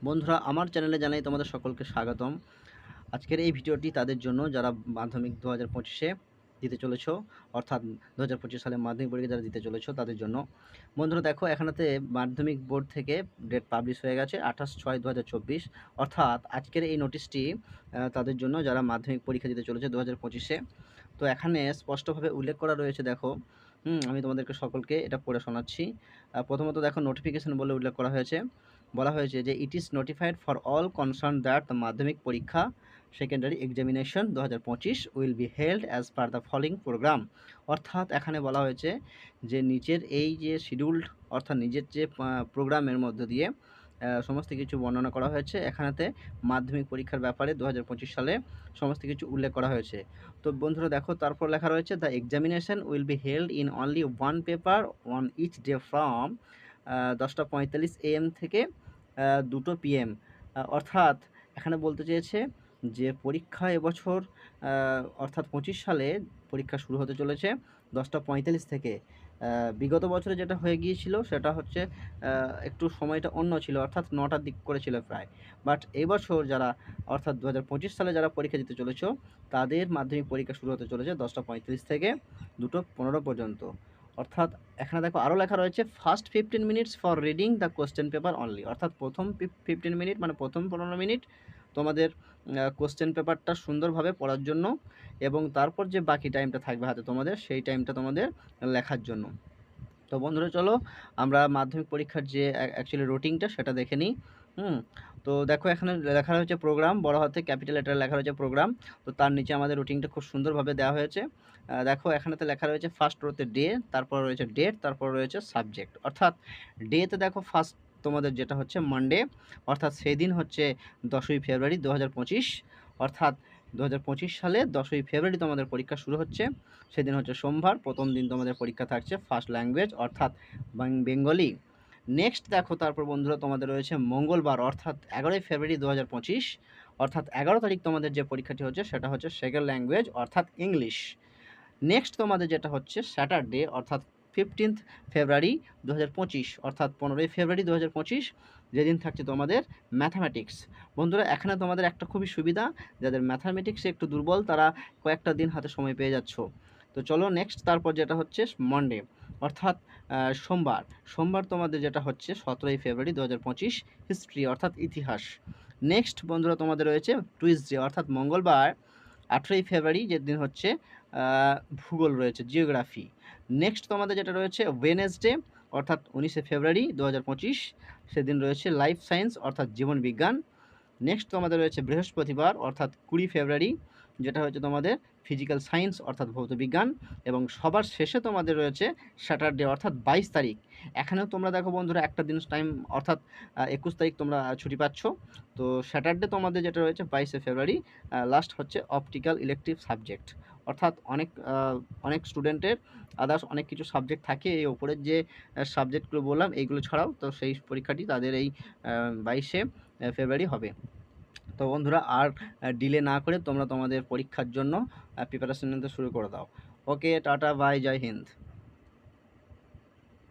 বন্ধুরা, আমার চ্যানেলে জানাই তোমাদের সকলকে স্বাগতম। আজকের এই ভিডিওটি তাদের জন্য যারা মাধ্যমিক ২০২৫-এ দিতে চলেছো, অর্থাৎ ২০২৫ সালে মাধ্যমিক পরীক্ষা যারা দিতে চলেছো তাদের জন্য। বন্ধুরা দেখো, এখানেতে মাধ্যমিক বোর্ড থেকে ডেট পাবলিশ হয়ে গেছে ২৮/৬/২০২৪, অর্থাৎ আজকের এই নোটিশটি তাদের জন্য যারা মাধ্যমিক পরীক্ষা দিতে চলেছে ২০২৫-এ। তো এখানে স্পষ্টভাবে উল্লেখ করা রয়েছে, দেখো আমি তোমাদেরকে সকলকে এটা পড়ে শোনাচ্ছি। প্রথমত দেখো, নোটিফিকেশন বলে উল্লেখ করা হয়েছে। বলা হয়েছে যে it is notified for all concern that the Madhyamik পরীক্ষা secondary examination ২০২৫ will be held as per the following programme. অর্থাৎ এখানে বলা হয়েছে যে নিচের এই যে শিডিউল্ড, অর্থাৎ নিজের যে প্রোগ্রামের মধ্য দিয়ে সমস্ত কিছু বর্ণনা করা হয়েছে। এখানেতে মাধ্যমিক পরীক্ষার ব্যাপারে ২০২৫ সালে সমস্ত কিছু উল্লেখ করা হয়েছে। তো বন্ধুরা দেখো, তারপর লেখা রয়েছে the examination will be held in only one paper on each day from 10:45 AM থেকে 2টো PM। অর্থাৎ এখানে বলতে চেয়েছে যে পরীক্ষা এবছর অর্থাৎ 25 সালে পরীক্ষা শুরু হতে চলেছে 10:45 থেকে। বিগত বছরে যেটা হয়ে গিয়েছিল সেটা হচ্ছে একটু সময়টা অন্য ছিল, অর্থাৎ 9টার দিক করেছিল প্রায়। বাট এই বছর যারা, অর্থাৎ 2025 সালে যারা পরীক্ষা দিতে চলেছো তাদের মাধ্যমিক পরীক্ষা শুরু হতে চলেছে 10:35 থেকে 2:15 পর্যন্ত। অর্থাৎ এখানে দেখো আরও লেখা রয়েছে first 15 minutes for reading the question paper only. অর্থাৎ প্রথম 15 মিনিট মানে প্রথম 15 মিনিট তোমাদের কোশ্চেন পেপারটা সুন্দরভাবে পড়ার জন্য, এবং তারপর যে বাকি টাইমটা থাকবে হাতে তোমাদের, সেই টাইমটা তোমাদের লেখার জন্য। তো বন্ধুরা চলো আমরা মাধ্যমিক পরীক্ষার যে অ্যাকচুয়ালি রুটিনটা সেটা দেখে নিই। তো দেখো, এখানে লেখা রয়েছে প্রোগ্রাম, বড় হাতে ক্যাপিটাল লেটারে লেখা রয়েছে প্রোগ্রাম। তো তার নিচে আমাদের রুটিনটা খুব সুন্দরভাবে দেওয়া হয়েছে। দেখো এখানেতে লেখা রয়েছে ফার্স্ট রোতে ডে, তারপর রয়েছে ডেট, তারপর রয়েছে সাবজেক্ট। অর্থাৎ ডেতে দেখো ফার্স্ট তোমাদের যেটা হচ্ছে মানডে, অর্থাৎ সেই দিন হচ্ছে 10ই ফেব্রুয়ারি 2025। অর্থাৎ 2025 সালে 10ই ফেব্রুয়ারি তোমাদের পরীক্ষা শুরু হচ্ছে। সেদিন হচ্ছে সোমবার, প্রথম দিন তোমাদের পরীক্ষা থাকছে ফার্স্ট ল্যাঙ্গুয়েজ অর্থাৎ বেঙ্গলি। নেক্সট দেখো, তারপর বন্ধুরা তোমাদের রয়েছে মঙ্গলবার, অর্থাৎ 11ই ফেব্রুয়ারি 2025। অর্থাৎ 11 তারিখ তোমাদের যে পরীক্ষাটি হচ্ছে সেটা হচ্ছে সেকেন্ড ল্যাঙ্গুয়েজ অর্থাৎ ইংলিশ। নেক্সট তোমাদের যেটা হচ্ছে স্যাটারডে, অর্থাৎ 15th ফেব্রুয়ারি 2025, অর্থাৎ 15ই ফেব্রুয়ারি 2025, যেদিন থাকছে তোমাদের ম্যাথামেটিক্স। বন্ধুরা এখানে তোমাদের একটা খুবই সুবিধা, যাদের ম্যাথামেটিক্সে একটু দুর্বল তারা কয়েকটা দিন হাতে সময় পেয়ে যাচ্ছ। তো চলো নেক্সট, তারপর যেটা হচ্ছে মন্ডে, অর্থাৎ সোমবার। সোমবার তোমাদের যেটা হচ্ছে 17ই ফেব্রুয়ারি 2025, হিস্ট্রি অর্থাৎ ইতিহাস। নেক্সট বন্ধুরা তোমাদের রয়েছে টুইসডে, অর্থাৎ মঙ্গলবার 18ই ফেব্রুয়ারি, যেদিন হচ্ছে ভূগোল রয়েছে, জিওগ্রাফি। নেক্সট তোমাদের যেটা রয়েছে ওয়েনেসডে, অর্থাৎ 19শে ফেব্রুয়ারি 2025, সেদিন রয়েছে লাইফ সায়েন্স অর্থাৎ জীবন বিজ্ঞান। নেক্সট তোমাদের রয়েছে বৃহস্পতিবার, অর্থাৎ 20 ফেব্রুয়ারি, যেটা হচ্ছে তোমাদের ফিজিক্যাল সায়েন্স অর্থাৎ ভৌত বিজ্ঞান। এবং সবার শেষে তোমাদের রয়েছে স্যাটারডে, অর্থাৎ 22 তারিখ। এখানেও তোমরা দেখো বন্ধুরা একটা দিন টাইম, অর্থাৎ 21 তারিখ তোমরা ছুটি পাচ্ছ। তো স্যাটারডে তোমাদের যেটা রয়েছে 22শে ফেব্রুয়ারি, লাস্ট হচ্ছে অপটিক্যাল ইলেকটিভ সাবজেক্ট। অর্থাৎ অনেক স্টুডেন্টের আদার্স অনেক কিছু সাবজেক্ট থাকে, এই ওপরের যে সাবজেক্টগুলো বললাম এইগুলো ছাড়াও, তো সেই পরীক্ষাটি তাদের এই 22শে ফেব্রুয়ারি হবে। তো বন্ধুরা আর ডিলে না করে তোমরা তোমাদের পরীক্ষার জন্য প্রিপারেশন নিতে শুরু করে দাও। ওকে, টাটা, বাই, জয় হিন্দ।